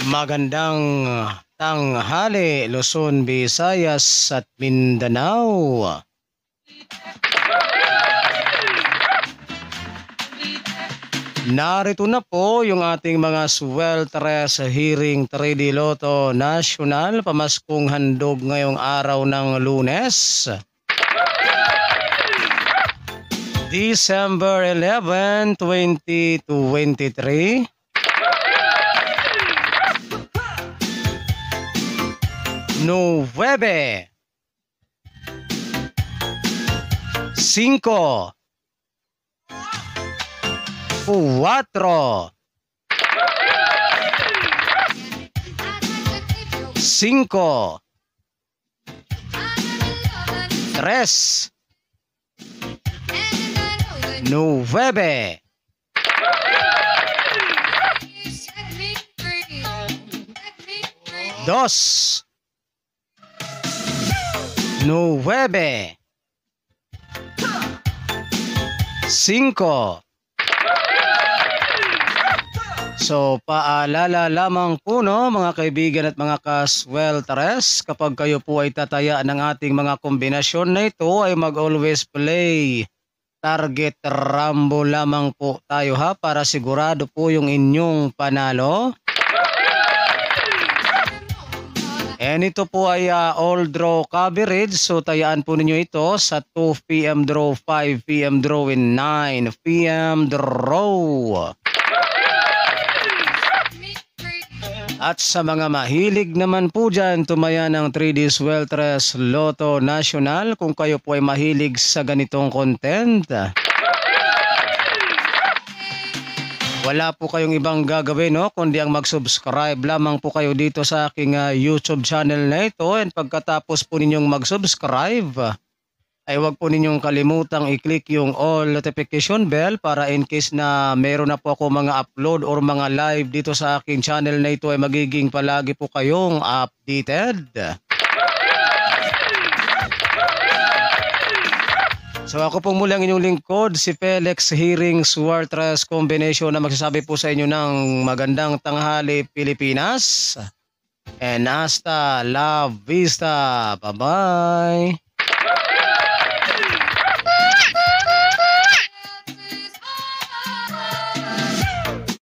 Magandang tanghali, Luzon, Visayas at Mindanao. Narito na po yung ating mga swelteres sa Hearing 3D Lotto National, pamaskong handog ngayong araw ng Lunes, December 11, 2023. Nueve, 5, 4, 5, 3, 9, 2, 9, 5. So, paalala lamang po mga kaibigan at mga kaswelteres, kapag kayo po ay tatayaan ng ating mga kombinasyon na ito ay mag-always play target rambo lamang po tayo para sigurado po yung inyong panalo. And ito po ay all draw coverage, so tayaan po ninyo ito sa 2 PM draw, 5 PM draw, and 9 PM draw. At sa mga mahilig naman po dyan tumaya ng 3D Swelteres Lotto National, kung kayo po ay mahilig sa ganitong content, wala po kayong ibang gagawin kundi ang mag-subscribe lamang po kayo dito sa aking YouTube channel na ito. And pagkatapos po ninyong mag-subscribe ay huwag po ninyong kalimutang i-click yung all notification bell para in case na meron na po ako mga upload or mga live dito sa aking channel na ito ay magiging palagi po kayong updated. So ako po muli ang inyong lingkod, si Felix Hearing Swelteres Combination, na magsasabi po sa inyo ng magandang tanghali Pilipinas. And hasta la vista. Bye-bye.